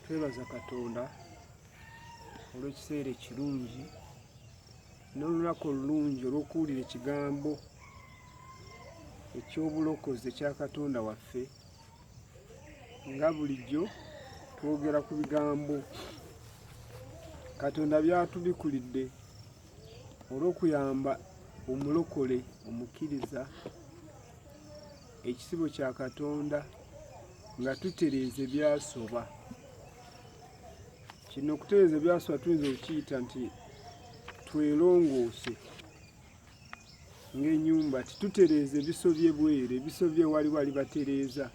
twebaza Katonda olw'ekiseera ekirungi n'olunaku olulungi olw'okuwulira ekigambo eky'obulokozi ekya Katonda waffe. Nga bulijjo twogera ku bigambo Katonda byatubikulidde olw'okuyamba omulokole omukkiriza ekisibo kya Katonda nga tutereeza ebyasoba. Kino okutereeza ebyasoba tuyinza okukiyita nti twerongoose ng'ennyumba, titutereeza ebisobye bwere, ebisobye wali wali batereeza,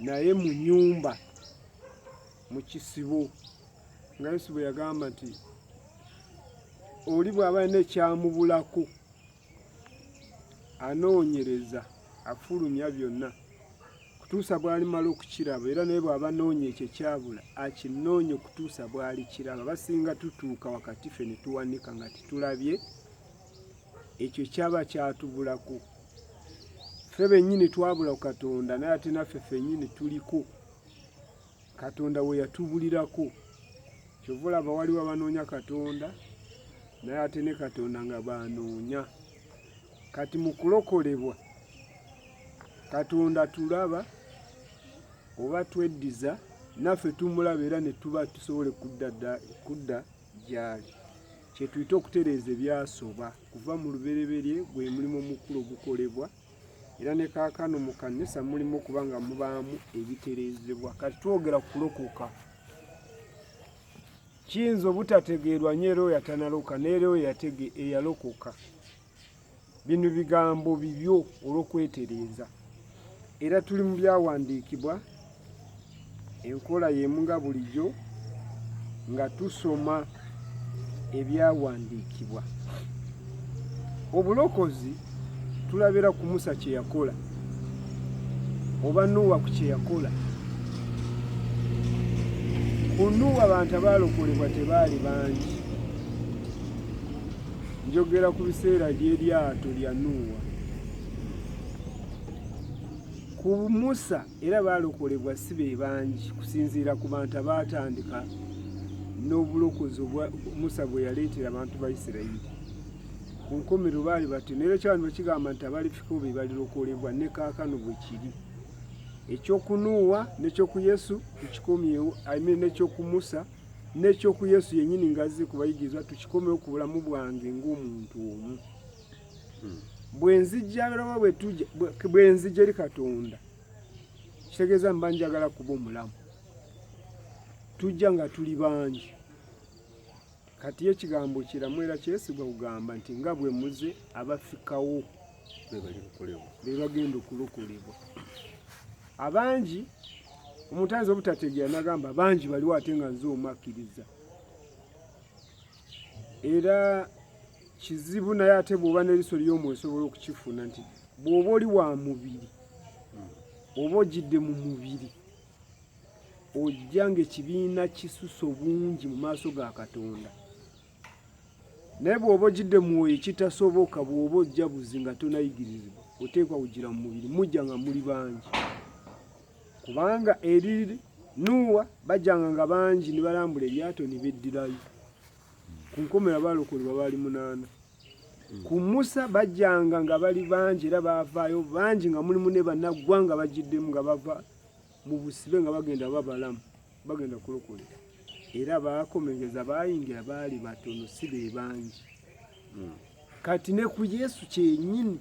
naye mu nnyumba mu kisibo. Nga Yesu bwe yagamba nti oli bw'aba alina ekyamubulako anoonyereza, afulumya byonna kutuusa bw'alimala okukiraba, era naye bw'aba anoonya ekyo ekyabula akinoonya okutuusa bw'alikiraba. Basinga tutuuka wakati ffe ne tuwanika nga titulabye ekyo kyaba kyatubulako. Ffe bennyini twabula ku Katonda, naye ate naffe ffennyini tuliko Katonda we yatubulirako. Kyova olaba waliwo abanoonya Katonda naye ate ne Katonda nga banoonya. Kati mu kulokolebwa Katonda tulaba oba tweddiza, naffe tumulaba era ne tuba tusobole kudda gy'ali. Kye tuyita okutereeza ebyasoba. Kuva mu lubereberye gwe mulimu omukulu ogukolebwa, era ne kaakano mu kanisa mulimu okuba nga mubaamu ebitereezebwa. Kati twogera ku kulokoka, kiyinza obutategeerwa nnyo era oyo atanaloka n'era oyo eyalokoka. Bino bigambo bibyo olw'okwetereeza, era tuli mu byawandiikibwa enkola y'emu nga bulijjo nga tusoma ebyawandiikibwa. Obulokozi tulabira ku Musa kye yakola, oba Nuuwa ku kye yakola. Ku Nuuwa abantu abaalokolebwa tebaali bangi. Njogera ku biseera by'eryato lya Nuuwa. Ku Musa era baalokolebwa si be bangi kusinziira ku bantu abaatandika n'obulokozi Musa bwe yaleetera abantu ba Isirayiri. Ku nkomerero baali batono, era ekyabano bwe kigamba nti abalifika be balilokolebwa, ne kaakano bwe kiri. Ekyoku Nuuwa n'ekyoku Yesu tukikomyewo, n'ekyoku Musa n'ekyoku Yesu yennyini ng'azze ku bayigirizwa tukikomyewo ku bulamu bwange ng'omuntu omu. Bwe nzija eri Katonda kitegeeza mba njagala kuba omulamu. Tujja nga tuli bangi. Kati ekigambo kiramu era kyesigwa kugamba nti nga bwe muze abafikawo be bagenda okulokolebwa. Abangi omuntu ayinza obutategeera n'agamba bangi baliwo ate nga nze omu akkiriza. Era kizibu naye ate bw'oba n'eriso ly'omwoyo osobola okukifuna nti bw'oba oli wa mubiri oba ojjidde mu mubiri ojja ng'ekibiina kisuso bungi mu maaso ga Katonda. Naye bw'oba ojjidde mu mwoyo ekitasoboka, bw'oba ojja buzi nga tonayigirizibwa, oteekwa kujjira mu mubiri, mujja nga muli bangi. Kubanga eri Nuuwa bajjanga nga bangi ne balambula eryato ne beddirayo. Ku nkomera baalokolebwa baali 8. Ku Musa bajjanga nga bali bangi era baavaayo bangi nga mulimu ne bannaggwanga bagiddemu nga bava mu busibe nga bagenda babalamu, bagenda kulokolebwa. Era baakomegeza baayingira baali batono, si be bangi. Kati ne ku Yesu kyennyini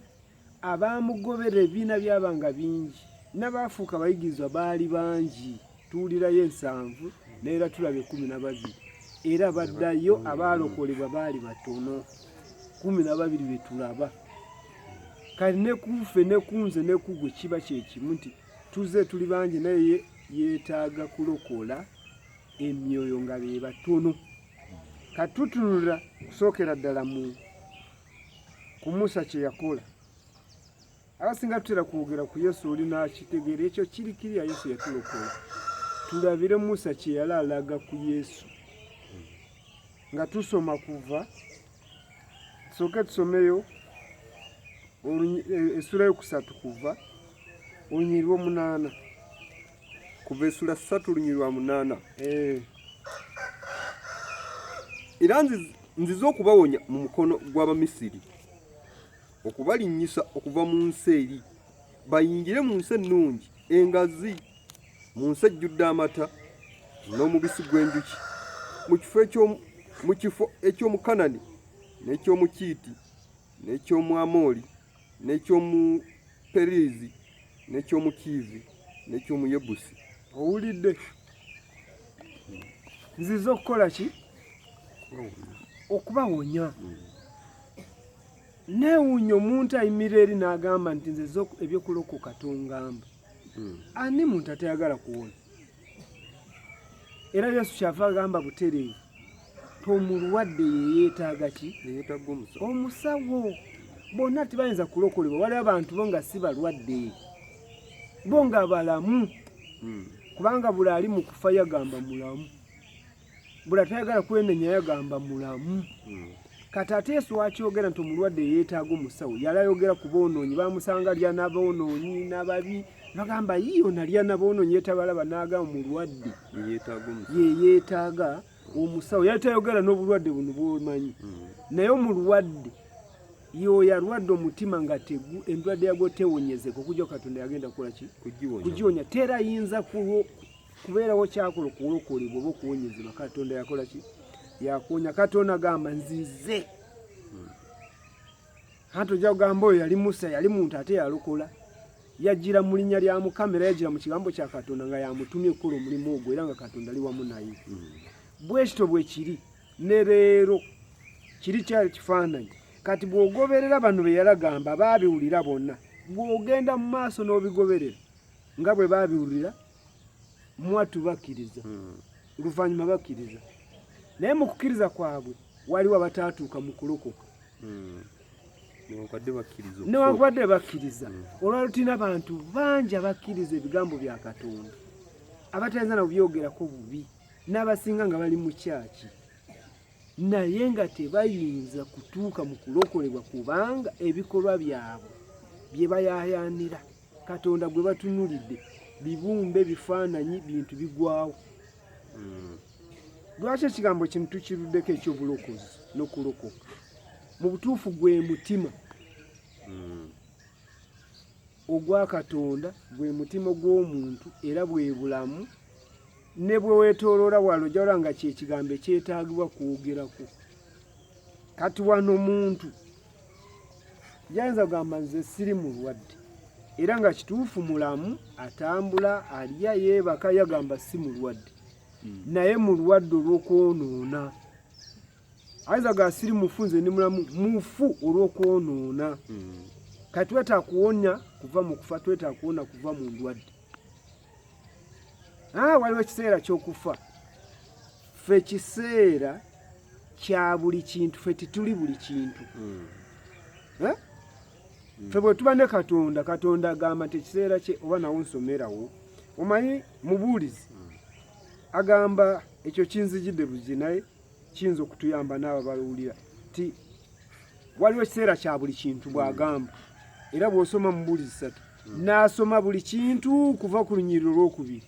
abaamugobera ebibiina byabanga bingi, n'abaafuuka abayigirizwa baali bangi. Tuwulirayo 7 n'era tulaba 12. Era baddayo abaalokolebwa baali batono, 12 be tulaba. Kati ne kuffe ne kunze ne kugwe kiba kyekimu nti tuze tuli bangi naye yeetaaga kulokola emyoyo nga be batono. Katutunula kusookera ddala ku Musa kye yakola. Abasinga tutera kwogera ku Yesu oli n'akitegeera, ekyo kiri kirya Yesu yatulokola. Tulabire Musa kye yali alaga ku Yesu. Nga tusoma kuva, tusooke tusomeyo essula y'okusatu kuva olunyiriri 8. kuva essula 3:8 era nzize okubawonya mu mukono gw'Abamisiri okubalinnyisa okuva mu nsi eri bayingire mu nsi ennungi engazi mu nsi ejjudde amata n'omubisi gw'enjuki mu kifo eky'Omukanani n'eky'Omukiiti n'eky'Omwamoli n'eky'Omuperizi n'eky'Omukiivi n'eky'Omuyebusi. Owulidde? Nzize okukola ki? Okubawonya. Neewuunya omuntu ayimirira eri n'agamba nti nze ebyokulokoka tongamba. Ani muntu atayagala kuwona? Era Yesu kyava agamba butereevu omulwadde yeetaaga ki? Yeetaaga omusawo. Bonna tebayinza kulokolebwa. Waliwo abantu bo nga si balwadde, bo nga balamu, kubanga buli ali mu kufa yagamba mulamu, buli atayagala kwenenya yagamba mulamu. Kati ate Yesu wakyogera nti omulwadde yeetaaga omusawo, yalayogera ku boonoonyi. Bamusanga lya n'aboonoonyi n'ababi, bagamba yiyo nalya n'aboonoonyi yetabalaba, n'agamba omulwadde yeetaaga omusawo. Yatayogera n'obulwadde buno bwomanyi, naye omulwadde yoyo alwadde omutima nga endwadde yagwo tewonyezeko, okujja Katonda yagenda kukola ki? Kugiwonya. Terayinza kubeerawo kyakola okulokolebwa oba okuwonyezebwa. Katonda yakola ki? Yakuwonya. Katonda agamba nzize. Hati ojja kugamba oyo yali Musa, yali muntu ate yalokola. Yajjira mu linnya lya Mukama era yajjira mu kigambo kya Katonda nga yamutumye okukola omulimu ogwo era nga Katonda ali wamu naye. Bwe kityo bwe kiri ne leero, kiri kyali kifaananyi. Kati bw'ogoberera bano be yalagamba baabiwulira bonna, bw'ogenda mu maaso n'obigoberera nga bwe baabiwulira, mwatu bakkiriza, oluvannyuma bakkiriza. Naye mu kukkiriza kwabwe waliwo abataatuuka mu kulokoka. Newankubadde bakkiriza, olwalutina abantu bangi abakkiriza ebigambo bya Katonda abatayinza na kubyogerako bubi, n'abasinga nga bali mu kyaki, naye nga tebayinza kutuuka mu kulokolebwa kubanga ebikolwa byabwe bye bayaayaanira Katonda gwe batunulidde bibumbe, bifaananyi, bintu bigwawo. Lwaki ekigambo kino tukiruddeko eky'obulokozi n'okulokoka? Mu butuufu gwe mutima ogwa Katonda, gwe mutima gw'omuntu era bwe bulamu, ne bwe weetooloola wano ojja olaba nga kye kigambo ekyetaagibwa kwogerako. Kati wano omuntu yayinza kugamba nze siri mulwadde era nga kituufu mulamu, atambula, alya, yeebaka, yagamba si mulwadde, naye mulwadde olw'okwonoona. Ayinza ga siri mufu, nze ndi mulamu, mufu olw'okwonoona. Kati twetaaga kuwonya kuva mu kufa, twetaaga kuwona kuva mu ndwadde. Waliwo ekiseera ky'okufa. Ffe kiseera kya buli kintu, ffe tituli buli kintu. Ffe bwe tuba ne Katonda, Katonda agamba nti ekiseera kye, oba nawo nsomerawo, omanyi mubuulizi agamba ekyo kinzijidde buzi naye kiyinza okutuyamba n'abo balowulira ti waliwo ekiseera kya buli kintu bw'agamba. Era bw'osoma mu Mubuulizi 3 n'asoma buli kintu kuva ku lunyiriro olwokubiri,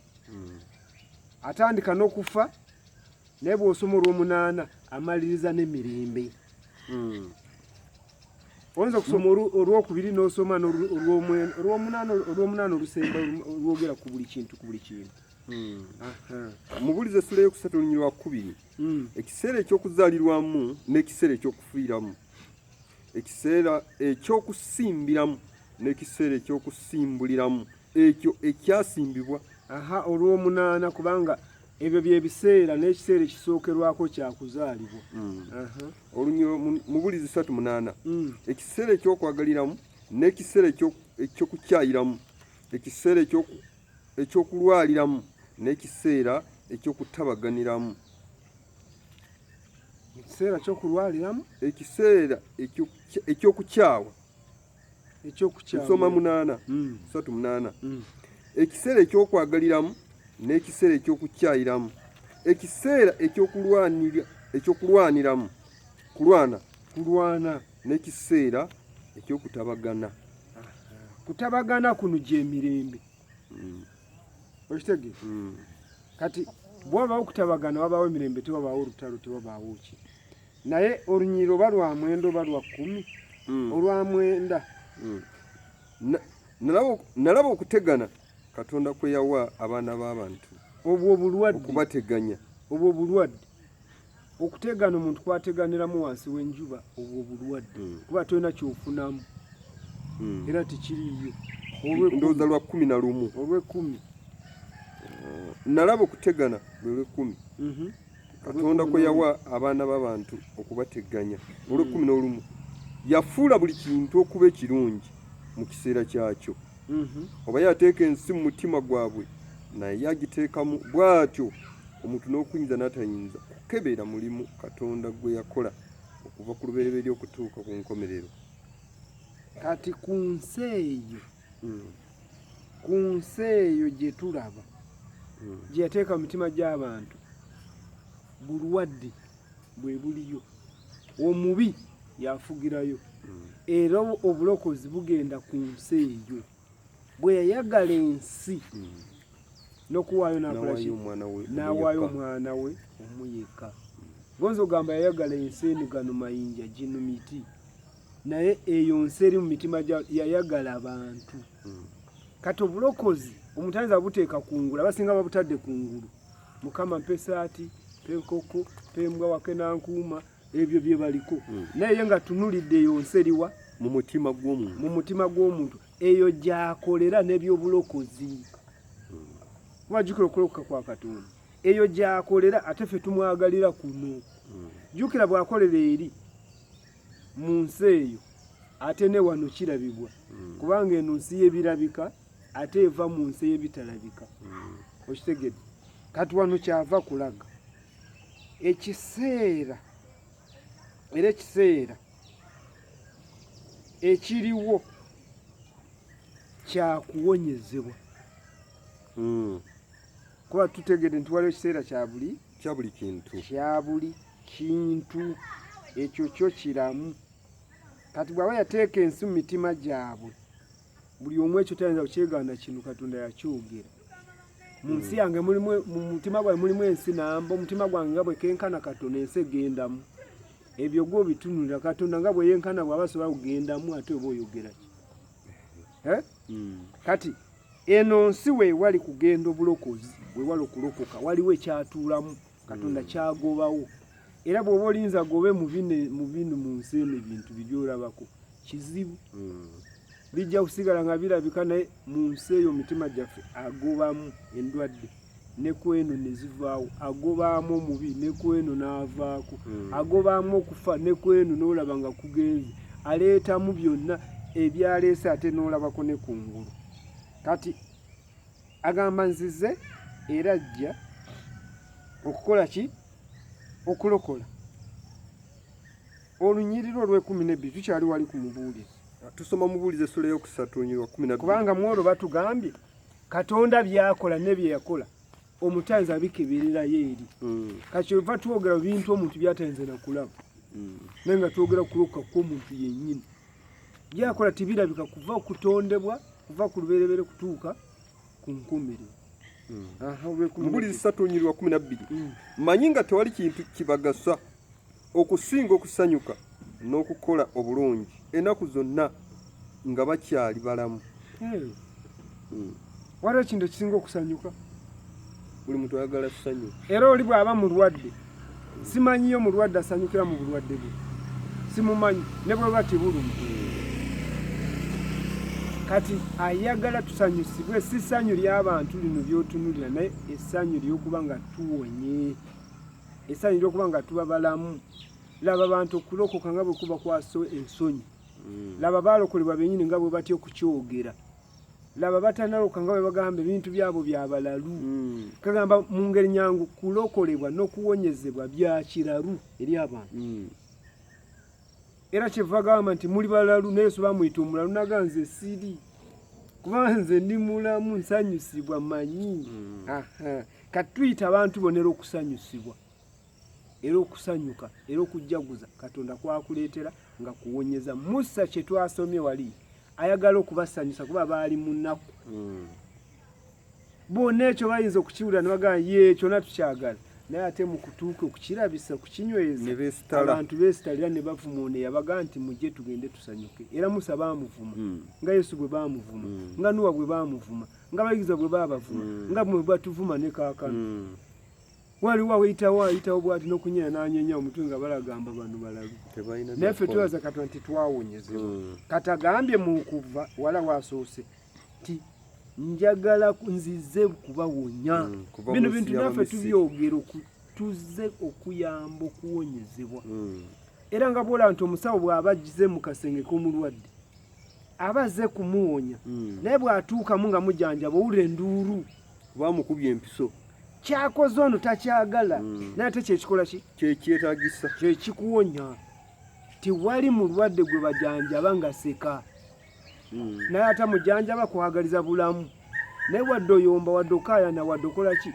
atandika n'okufa, naye bw'osoma olw'omunaana amaliriza n'emirembe. Oyinza okusoma olwokubiri n'osoma olw'omunaana olusemba olwogera ku buli kintu ku buli kintu. Mubuulizi essula ey'okusatu olunyiriro lwa 2, ekiseera eky'okuzaalirwamu n'ekiseera eky'okufiiramu, ekiseera eky'okusimbiramu n'ekiseera eky'okusimbuliramu ekyo ekyasimbibwa. Olw'omunaana, kubanga ebyo by'ebiseera n'ekiseera ekisookerwako kyakuzaalibwa. Olunyiriro Mubuulizi 3:8, ekiseera eky'okwagaliramu n'ekiseera eky'okukyayiramu, ekiseera eky'okulwaliramu n'ekiseera eky'okutabaganiramu. Ekiseera ky'okulwaliramu, ekiseera eky'okukyawa, nsoma 3:8, ekiseera eky'okwagaliramu n'ekiseera eky'okukyayiramu, ekiseera eky'okulwaniramu, kulwana n'ekiseera eky'okutabagana. Kutabagana kuno gy'emirembe. okitegeera kati bwabaawo okutabagana wabaawo emirembe tewabaawo olutalo tewabaawo ki naye olunyiriri oba lwa mwenda oba lwa 10 olwa mwenda nalaba okutegana Katonda kwe yawa abaana b'abantu obwo obulwadde okubateganya obwo obulwadde okutegana omuntu kwateganiramu wansi w'enjuba obwo obulwadde kuba tolina kyofunamu era tikiriyo ndowooza lwa 11 olw'ekkumi nalaba okutegana lwe 10 Katonda kwe yawa abaana b'abantu okubateganya olw'11 yafuula buli kintu okuba ekirungi mu kiseera kyakyo oba yateeka ensi mu mutima gwabwe naye yagiteekamu bw'atyo omuntu n'okuyinza n'atayinza kukebera mulimu Katonda gwe yakola okuva ku lubereberye okutuuka ku nkomerero kati ku nsi eyo gye tulaba gye yateeka mu mitima gy'abantu bulwadde bwe buliyo omubi yafugirayo era obulokozi bugenda ku nsi eyo bwe yayagala ensi n'okuwaayo n'awaayo omwana we omuyeka gonza ogamba yayagala ensi eno gano mayinja gino miti naye eyo nsi eri mu mitima yayagala abantu kati obulokozi omuntu ayinza buteeka kungulu abasinga babutadde kungulu mukama mpe saati mpe nkoko mpe mbwa wake nankuuma ebyo bye baliko naye nga tunulidde eyo nsi eriwa mu mutima gw'omuntu eyo gyakolera n'ebyobulokozi wajjukira okulokoka kwa Katonda eyo gyakolera ate ffe tumwagalira kuno jjukira bw'akolera eri mu nsi eyo ate ne wano kirabibwa kubanga eno nsi y'ebirabika ate eva mu nsi y'ebitalabika okitegedde kati wano kyava kulaga ekiseera ekiriwo kyakuwonyezebwa kuba tutegedde nti waliwo ekiseera kya buli kintu ekyo kyo kiramu kati bw'aba yateeka ensi mu mitima gyabwe buli omu ekyo tayinza kukyegaana kino Katonda yakyogera mu nsi yange mu mutima gwange mulimu ensi namba omutima gwange nga bwe kenkana Katonda ensi egendamu ebyo gwo bitunulira Katonda nga bwe yenkana bw'aba asobola kugendamu ate oba oyogera ki kati eno nsi weewali kugenda obulokozi weewali okulokoka waliwo ekyatuulamu Katonda kyagobawo era bw'oba olinza gobe mu bino mu nsi eno ebintu bibyolabako kizibu bijja kusigala nga birabika naye mu nsi eyo mitima gyaffe agobamu endwadde ne ku eno ne zivaawo agobaamu omubi ne ku eno n'avaako agobaamu okufa ne ku eno n'olaba nga kugenze aleetamu byonna ebyaleese ate n'olabako ne kungulu kati agamba nzize era ajja okukola ki okulokola olunyiriri olw'12 tukyali wali ku mubuulizi tusoma mubuulizi essula y'okusatu kubanga mwolwo batugambye Katonda byakola ne bye yakola omutayinza bikebererayo eri kakyova twogera bintu omuntu byatayinza nakulaba naye nga twogera kulokoka kw'omuntu yennyini byakola tibirabika kuva okutondebwa kuva ku lubereberye kutuuka ku nkomerero mubuulizi 3:12 manyi nga tewali kintu kibagasa okusinga okusanyuka n'okukola obulungi ennaku zonna nga bakyali balamu waliwo ekintu ekisinga okusanyuka buli muntu ayagala ssanyu era oli bw'aba mulwadde simanyiyo mulwadde asanyukira mu bulwadde bwe simumanyi ne bweba tebulumu kati ayagala tusanyusibwe si ssanyu ly'abantu lino by'otunulira naye essanyu ly'okuba nga tuwonye essanyu ly'okuba nga tuba balamu laba abantu okulokoka nga bwe kuba kwaso ensonyi laba baalokolebwa bennyini nga bwe batya okukyogera laba batanaloka nga bwe bagamba ebintu byabo byabalalu kagamba mu ngeri nyangu kulokolebwa n'okuwonyezebwa bya kiralu eri abantu era kyeva gamba nti muli balalu naye so bamuyita omulalu naganze siri kuba nze ndi mulamu nsanyusibwa manyi kati tuyita abantu bonera okusanyusibwa era okusanyuka era okujjaguza Katonda kwakuleetera nga kuwonyeza Musa kye twasomye wali ayagala okubasanyusa kuba baali mu nnaku bonna ekyo bayinza okukiwulira ne bagamba ye kyonna tukyagala naye ate mu kutuuka okukirabisa kukinyweza abantu beesitalira ne bavuma ono yabaga nti mujje tugende tusanyuke era musa baamuvuma nga yesu bwe baamuvuma nga nuwa bwe baamuvuma nga abayigiza bwe baabavuma nga bwe batuvuma ne kaakano waliwo ayitawo bwati n'okunyera n'anyenya omutwe nga balagamba bano balalu naye ffe twebaza Katonda nti twawonyezebwa katagambye mu kuva wala waasoose ti njagala nzize kubawonya bino bintu naffe tubyogera tuze okuyamba okuwonyezebwa era nga bwolaba nti omusawo bw'aba agize mu kasenge k'omulwadde aba azze kumuwonya naye bw'atuukamu nga mujanjaba owulira enduulu bamukubye empiso kyakoze ono takyagala naye ate kyekikola ki kyekyetagisa kyekikuwonya tiwali mulwadde gwe bajanjaba nga seka naye ate mujanjaba kwagaliza bulamu naye wadde oyomba wadde okaayana wadde okola ki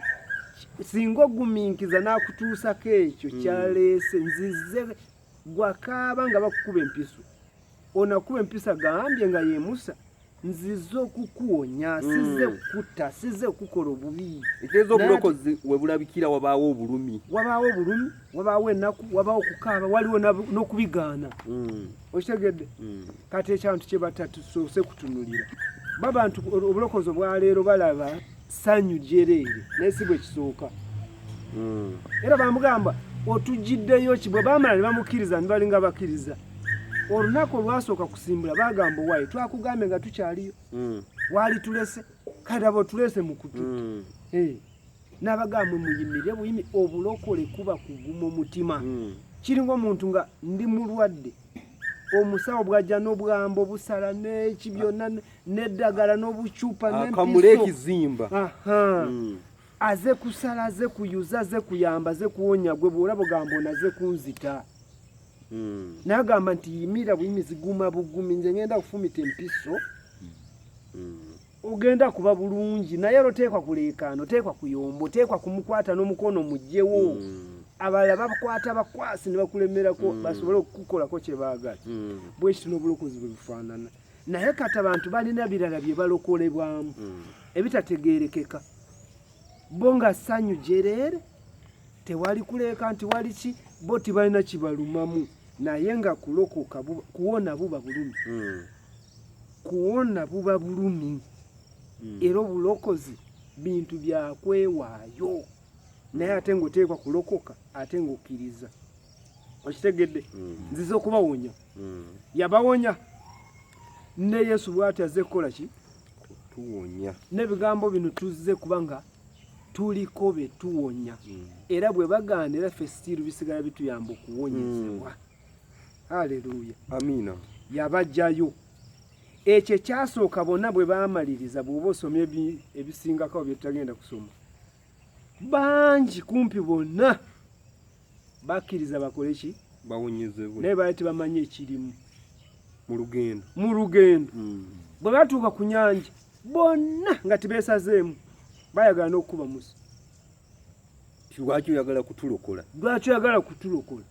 singa oguminkiza n'akutuusako ekyo kyaleese nzize gwakaaba nga bakukuba empiso onakuba empisa gambye nga yemusa nzize okukuwonya size kutta size okukola obubi ekirezo obulokozi we bulabikira wabaawo obulumi wabaawo ennaku wabaawo okukaaba waliwo n'okubigaana okitegedde kati ekyantu kye batatusoose kutunulira babantu obulokozi obwaleero balaba ssanyu jereere naye si bwe kisooka era bamugamba otugiddeyo ki bwe baamala ne bamukkiriza ne balinga bakkiriza olunaku olwasooka kusimbula bagamba owaayi twakugambe nga tukyaliyo waali tulese kati aba otulese mu kutu n'abagambwe muyimire buyimi obulokole kuba kuguma omutima kiringa omuntu nga ndi mulwadde omusawo bwajja n'obwambo busala n'eki byonna n'eddagala n'obucupa akamula ekizimba aze kusala aze kuyuza aze kuyamba aze kuwonya gwe bw'olaba ogamba ono aze kunzita n'agamba nti yimira buyimi ziguma bugumi nze ngenda kufumita empiso ogenda kuba bulungi naye oteekwa kuleekaano oteekwa kuyomba oteekwa kumukwata n'omukono mugjewo abalala bakwata bakwasi ne bakulemerako basobole okukolako kye baagala bwe kityo n'obulokozi bwe bifaanana naye kati abantu balina birala bye balokolebwamu ebitategeerekeka bo nga ssanyu jereere tewali kuleeka nti wali ki bo tibalina kibalumamu naye nga kulokoka kuwona buba bulumi kuwona buba bulumi era obulokozi bintu byakwewaayo naye ate ng'oteekwa kulokoka ate ng'okkiriza okitegedde nziza okubawonya yabawonya ne yesu bw'ati azze kukola ki tuwonya n'ebigambo bino tuzze kubanga tuliko be tuwonya era bwe bagaana era ffe sitiiru bisigala bituyamba okuwonyezebwa haleluya amiina yabajjayo ekyo kyasooka bonna bwe baamaliriza bw'oba osomye ebisingako bye tutagenda kusoma bangi kumpi bonna bakkiriza bakole ki bawonyezebwe naye baali tebamanyi ekirimu mu lugendo bwe batuuka ku nyanja bonna nga tibeesazeemu bayagala n'okukuba musa lwaki oyagala kutulokola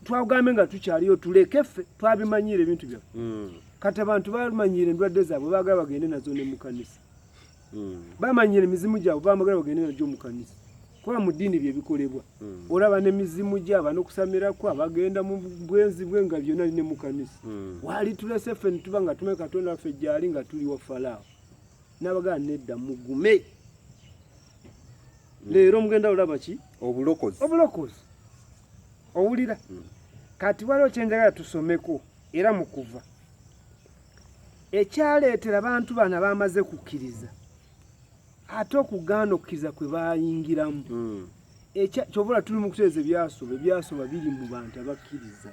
twagambe nga tukyaliyo tuleke ffe twabimanyire ebintu byaffe kati abantu bamanyire endwadde zaabwe baagala bagende nazo ne mu kanisa bamanyire emizimu gyabwe baamagala bagende nagyo mu kanisa kuba mu ddiini bye bikolebwa olaba n'emizimu gyaba n'okusamirako abagenda mu bwenzi bwe nga byonna ne mu kanisa waali tulese ffe ne tuba nga tumanyi Katonda waffe gyali nga tuli wa Falaawo n'abagala nedda mugume leero mugenda olaba ki obulokozi owulira kati waliwo kyenjagala tusomeko era mu kuva ekyaleetera abantu bano bamaze kukkiriza ate okugaana okukkiriza kwe bayingiramu kyobula tuli mu kutereeza ebyasoba biri mu bantu abakkiriza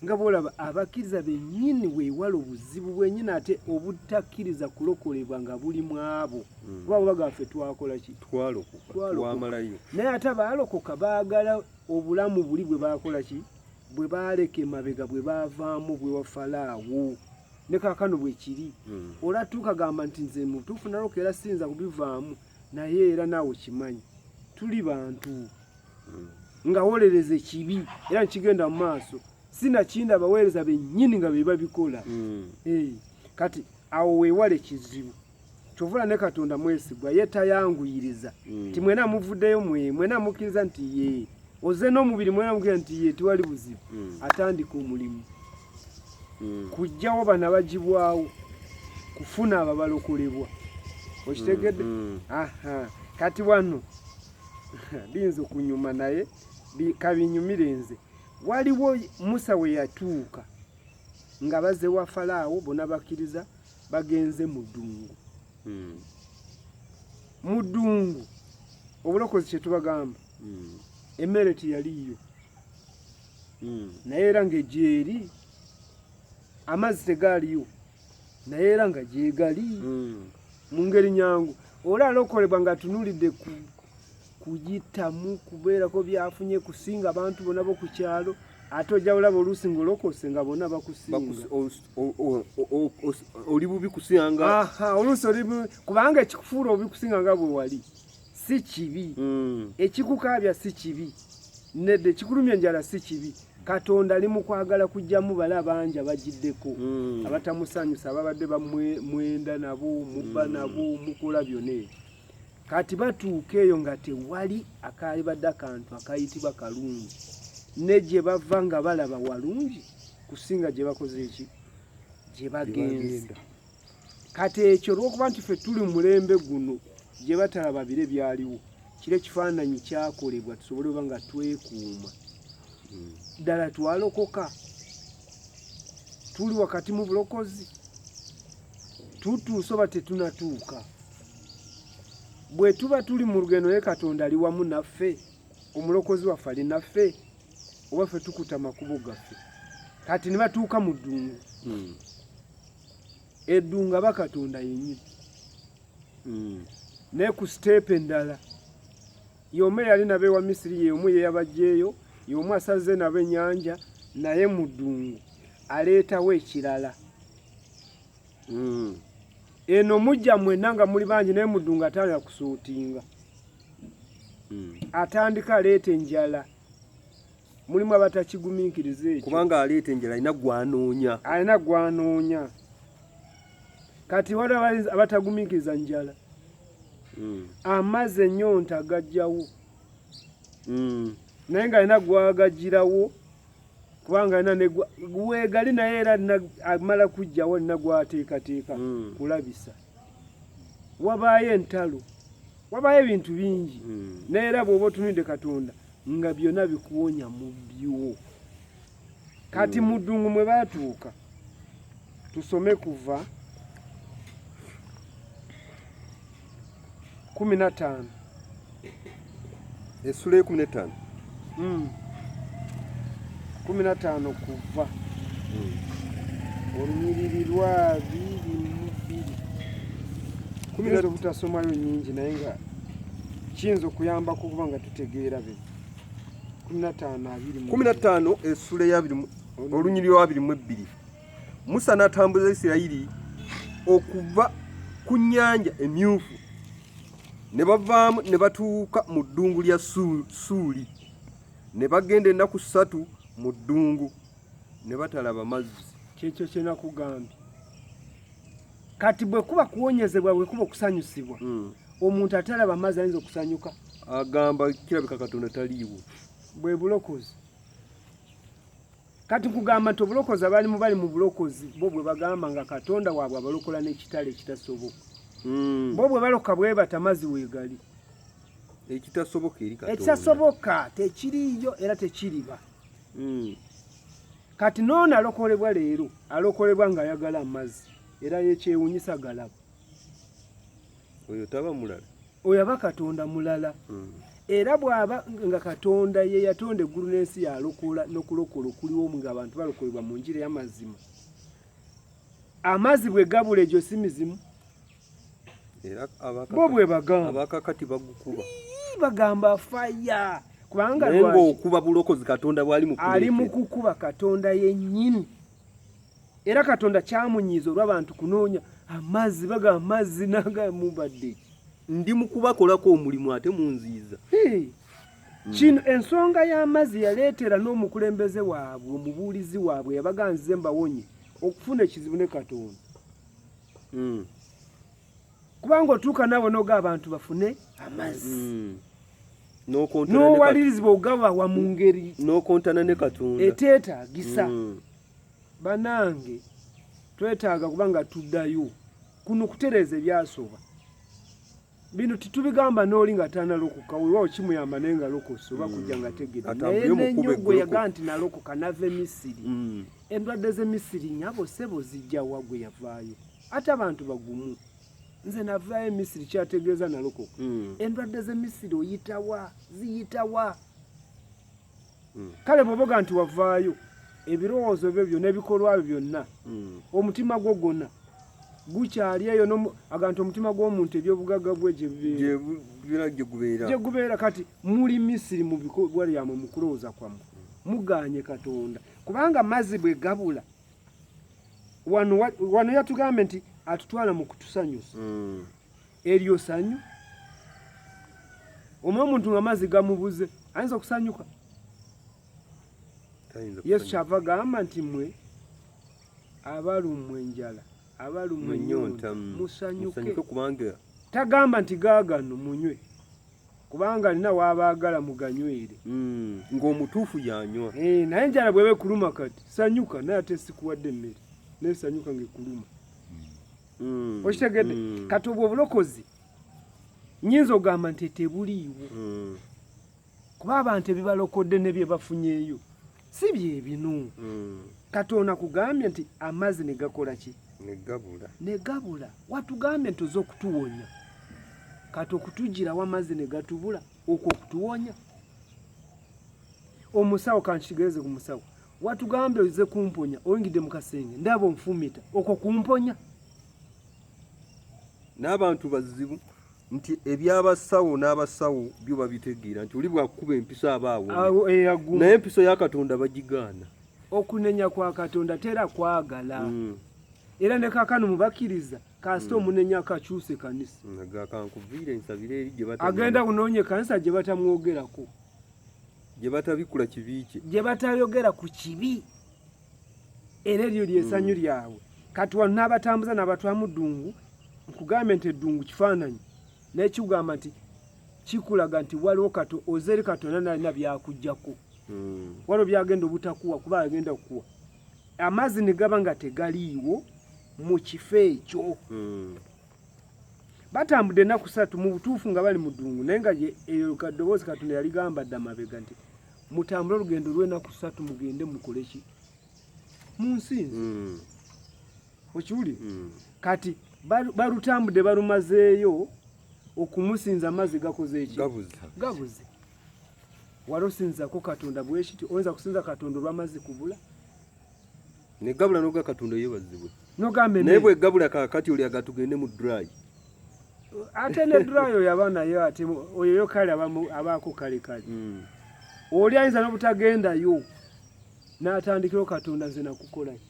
nga bwolaba abakkiriza bennyini weewala obuzibu bwennyini ate obutakkiriza kulokolebwa nga buli mu abo kuba bagaffe twakola ki twamalayo naye ate abaalokoka baagala obulamu buli bwe bakola ki bwe baaleka emabega bwe baavaamu bwe wa Falaawo ne kaakano bwe kiri olatuuka gamba nti nze mutuufu naloka era siyinza kubivaamu naye era naawe kimanyi tuli bantu nga wolereza ekibi era nkigenda mu maaso sinakinda abaweereza bennyini nga be babikola kati awo weewale kizibu kyovula ne Katonda mwesigwa ye tayanguyiriza ti mwena muvuddeyo mwena mukkiriza nti ye oze n'omubiri mwena mukkiriza nti ye tiwali buzibu atandika omulimu kujjawo bana bagibwawo kufuna ababalokolebwa okitegedde kati wano binza okunyuma naye kabinyumire nze waliwo Musa we yatuuka nga bazze wa Falaawo bonna bakkiriza bagenze mu ddungu mu ddungu obulokozi kye tubagamba emmere teyaliyo naye era ng'egyeri amazzi tegaaliyo naye era nga gyegali mu ngeri nyangu oli alokolebwa ng'atunuulidde kuyitamu kubeerako byafunye kusinga abantu bonna bo ku kyalo ate ojja olaba oluusi ng'olokose nga bonna bakusinga oli bubi kusinga oluusi oli kubanga ekikufuula obi kusinga nga bwe wali si kibi ekikukaabya si kibi nedde ekikulumya enjala si kibi Katonda ali mu kwagala kujjamu bala bangi abagiddeko abatamusanyusa ababadde bamwenda nabo mubba nabo mukola byonna ebyo kati batuuka eyo nga tewali akaali badde akantu akayitibwa kalungi ne gye bava nga balaba walungi kusinga gye bakoze eki gye bagenze kati ekyo olw'okuba nti ffe tuli mu mulembe guno gye batalaba bire byaliwo kire ekifaananyi kyakolebwa tusobole oba nga twekuuma ddala twalokoka tuli wakati mu bulokozi tutuuse oba tetunatuuka bwe tuba tuli mu lugendo naye Katonda ali wamu naffe omulokozi waffe ali naffe oba ffe tukuta makubo gaffe kati ne batuuka mu ddungu eddungu aba Katonda yennyini naye ku siteepu endala y'omu yali n'abeewa Misiri y'omu ye yabajjeeyo y'omu asaze nabo ennyanja naye mu ddungu aleetawo ekirala eno mujja mwenna nga muli bangi naye mu ddungu atandika kusuutinga atandika aleeta enjala mulimu abatakigumiikiriza ekyo kubanga aleeta enjala alina gwanoonya kati waliwo abatagumiikiriza njala amazzi ennyonta agajjawo naye ng'alina gwagajjirawo kubanga alina weegali naye era amala kujjawo alina gwateekateeka kulabisa wabaayo entalo wabaayo ebintu bingi naye era bw'oba otunudde Katonda nga byonna bikuwonya mu byo kati mu ddungu mwe baatuuka tusome kuva 15 essula ye 15 15 kuva olunyiriri lwa 22 obutasomayo nyingi naye nga kiyinza okuyambako okuba nga tutegeera be 15 essula ya olunyiriri lwa 22 Musa n'atambuza Isirayiri okuva ku nnyanja emyufu ne bavaamu ne batuuka mu ddungu lya Suuli ne bagenda ennaku 3 mu ddungu ne batalaba mazzi kyekyo kye nakugambye kati bwe kuba kuwonyezebwa bwe kuba okusanyusibwa omuntu atalaba mazzi ayinza okusanyuka agamba kirabika Katonda taliiwo bwe bulokozi kati nkugamba nti obulokozi abalimu bali mu bulokozi bo bwe bagamba nga Katonda waabwe abalokola n'ekitala ekitasoboka bo bwe baloka bwe batamazzi weegali ekitasoboka eri Katonda ekitasoboka tekiriyo era tekiriba kati noono alokolebwa leero alokolebwa ng'ayagala amazzi era yekyewunyisa galaba oyo taba mulala oyo aba Katonda mulala era bw'aba nga Katonda ye yatonda eggulu n'ensi yalokola n'okulokola okuliwo nga abantu balokolebwa mu njira y'amazima amazzi bwe gabula egyo si mizimu era bo bwe bagamba abakakati bagukuba bagamba faya kubanga okuba bulokozi Katonda bwali ali mu kukuba Katonda yennyini era Katonda kyamunyiiza olw'abantu kunoonya amazzi bagamba amazzi nagamubadde ndi mu kubakolako omulimu ate munziiza kino ensonga y'amazzi yaleetera n'omukulembeze waabwe omubuulizi waabwe yabaganzize mbawonye okufuna ekizibu ne Katonda kubanga otuuka nabo noga abantu bafune amazzi n'okontana n'owalirizibwa ogabawa mu ngeri n'okontana ne Katonda eteetaagisa. Banange twetaaga kubanga tuddayo kuno kutereeza ebyasooba bino titubigamba n'oli nga tanalokoka weewaawo kimuyamba naye nga lokosa oba kujja nga tegedde naye n'ennyogwe yagaa nti nalokoka nava e Misiri. Endwadde z'e Misiri nyabo ssebo zijja wa gwe yavaayo ate abantu bagumu. Nze navaayo e Misiri kyategeeza nalokoka. Endwadde z'e Misiri oyitawa ziyitawa. Kale bw'oboga nti wavaayo ebirowoozo byo byonna ebikolwa byo byonna omutima gwo gwonna gukyali eyo aganti omutima gw'omuntu ebyobugagga bwe gye gubeera kati muli Misiri mu bikolwa byamwe mu kulowooza kwammwe muganye Katonda kubanga mazzi bwe gabula wano yatugambe nti atutwala mu kutusanyusa eryo sanyu. Omwe omuntu nga mazzi gamubuze ayinza okusanyuka? Yesu kyava gamba nti mmwe abalumwa enjala abalumwa ennyonta musanyuke. Tagamba nti gaagano munywe kubanga alina waabaagala muganywere ng'omutuufu yanywa. Naye enjala bw'eba ekuluma kati sanyuka naye ate sikuwadde emmere naye sanyuka ng'ekuluma. Okitegedde? Kati obwo obulokozi nnyinza ogamba nti tebuliiwo kuba abantu ebibalokodde ne bye bafunyeeyo si bye bino. Katonda kugambye nti amazzi ne gakola ki? Ne gabula. Watugambye nti oza okutuwonya kati okutugirawo amazzi ne gatubula okwo okutuwonya. Omusawo kankitegeeze ku musawo watugambye oze kumponya oyingidde mu kasenge ndaba onfumita okwo kumponya. N'abantu bazibu nti ebyabasawo n'abasawo byo babitegeera nti oli bwakuba empiso abaawo naye empiso ya Katonda bagigaana. Okunenya kwa Katonda tera kwagala. Era ne kaakano mubakkiriza kasita omunenya akakyuse kanisa kankuviire nsabire eri gye agenda kunoonye kanisa gye batamwogerako gye batabikula kibi kye gye batayogera ku kibi era eryo lyesanyu lyabwe. Kati wano n'abatambuza n'abatwamu ddungu nkugambye nti eddungu kifaananyi naye kigamba nti kikulaga nti waliwo ozeri Katonda nalina byakuggyako waliwo byagenda obutakuwa kuba agenda okukuwa. Amazzi ne gaba nga tegaliiwo mu kifo ekyo. Batambudde ennaku 3 mu butuufu nga bali mu ddungu naye nga eyo kaddoboozi Katonda yaligamba dda mabega nti mutambule olugendo lw'ennaku 3 mugende mukole ki? Munsinzi. Okiwulire? Kati balutambudde balumazeeyo okumusinza amazzi gakoze eki? Gabuze. Wali osinzako Katonda bwekiti oyinza kusinza Katonda olw'amazzi kubula? Ne gabula noga Katonda yeebazibwe. Nogambe naye bwe gabula kaakati oli agatugende mu dry. Ate ne dry oyo yaba nayo ate oyo kale abaako kale. Oli ayinza n'obutagendayo n'atandikirawo Katonda nze nakukola ki?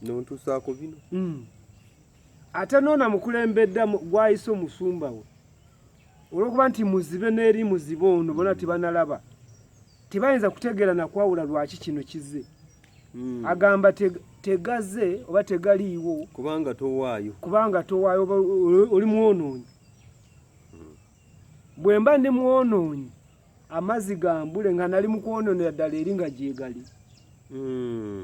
N'ontuusaako bino. Ate noona mukulembedda gwayise omusumba we olw'okuba nti muzibe n'eri muzibe ono bona tibanalaba tebayinza kutegeera nakwawula lwaki kino kize. Agamba tegaze oba tegaliiwo kubanga towaayo oba oli mwonoonyi. Bwe mba ndi mwonoonyi amazzi gambule nga nali mu kwonoonera ddala eri nga gyegali.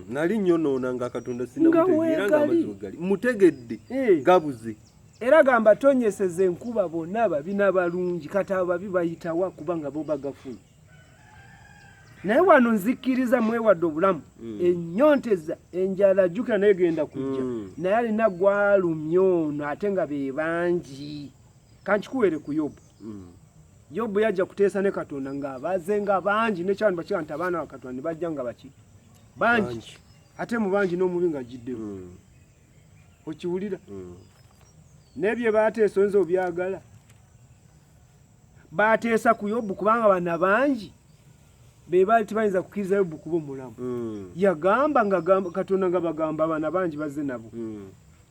Nali nnyonoona nga Katonda sinamutegeera nga amazzi gali mutegedde gabuze. Era gamba tonyeseza enkuba bonna babina balungi kati abo babi bayitawa kubanga bo bagafuna. Naye wano nzikiriza mwewadde obulamu ennyonta enjala jjukira naye genda kujja naye alina gwalumya ono ate nga be bangi. Kankikuwere ku Yobu. Yobu yajja kuteesa ne Katonda ng'abaze nga bangi nekyandi bakiga nti abaana ba Katonda ne bajja nga baki bangi ate mu bangi n'omubi nga giddemu. Okiwulira? Nebye baateesa oyinza obyagala. Baateesa ku Yobu kubanga bana bangi be baali tebayinza kukkiriza Yobu kuba omulamu. Yagamba nga Katonda nga bagamba abaana bangi bazze nabo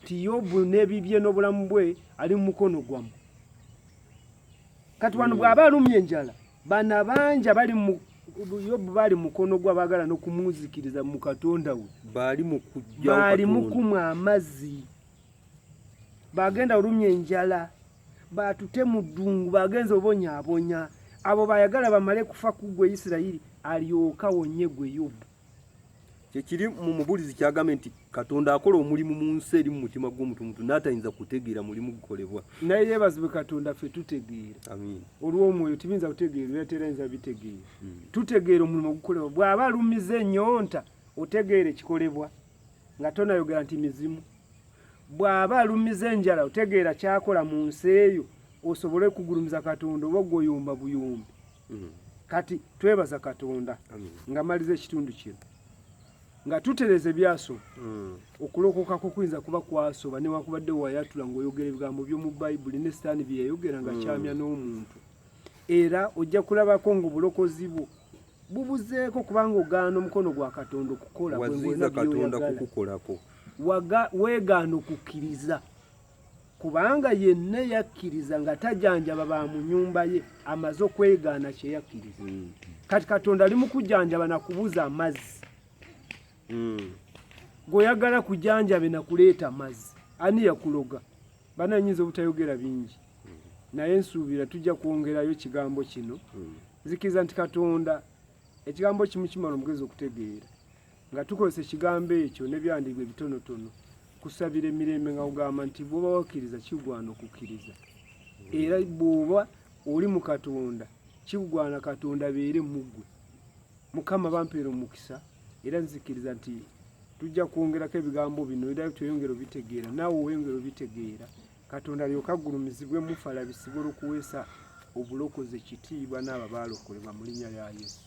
ti Yobu n'ebibye n'obulamu bwe ali mu mukono gwamu. Kati wano bw'aba alumye enjala bana bangi abali mu Yobu baali mukono gwa baagala n'okumuzikiriza mu Katonda we baali mu kumwa amazzi bagenda olumya enjala batute mu ddungu bagenza obonyaabonya abo bayagala bamale kufa ku ggwe Isirayiri alyoka wonye gwe Yobu. Kyekiri mu mubulizi kyagamba nti Katonda akola omulimu mu nsi eri mu mutima gw'omuntu n'atayinza kutegeera mulimu gukolebwa. Naye yeebazibwe Katonda ffe tutegeera. Amiina. Olw'omwoyo tibinza kutegeera era terayinza bitegeera. Tutegeera omulimu gukolebwa. Bw'aba alumiza ennyonta otegeera ekikolebwa nga tonayogera nti mizimu. Bw'aba alumiza enjala otegeera kyakola mu nsi eyo osobole kugulumiza Katonda oba gwoyumba buyumbi. Kati twebaza Katonda nga maliza ekitundu kino nga tutereze byaso okulokoka kuyinza kuba kwasoba newakubadde wayatula ng'oyogera ebigambo by'omu Bayibuli ne Sitaani bye yayogera nga kyamya n'omuntu. Era ojja kulabako ng'obulokozi bwo bubuzeeko kubanga ogaana omukono gwa Katonda okukola waziza Katonda kukukolako. Weegaana okukkiriza kubanga yenna yakkiriza nga tajanjaba ba mu nnyumba ye amaze okwegaana kye yakkiriza. Kati Katonda ali mu kujanjaba na kubuza amazzi. Gweoyagala kujanjabe na kuleeta amazzi ani yakuloga? Bananyinza obutayogera bingi naye nsuubira tujja kwongerayo ekigambo kino. Nzikiriza nti Katonda ekigambo kimu kimala omugezi okutegeera nga tukozesa ekigambo ekyo n'ebyandibwa ebitonotono kusabira emirembe nga kugamba nti bw'oba wakkiriza kigwana okukkiriza era bw'oba oli mu Katonda kigwana Katonda abeere mu ggwe. Mukama bampeera omukisa era nzikiriza nti tujja kwongerako ebigambo bino era tuyongera obitegeera naawe weyongera obitegeera Katonda alyoka agulumizibwe mufu alabisibwe olw'okuweesa obulokozi ekitiibwa n'abo abaalokolebwa mu linnya lya Yesu.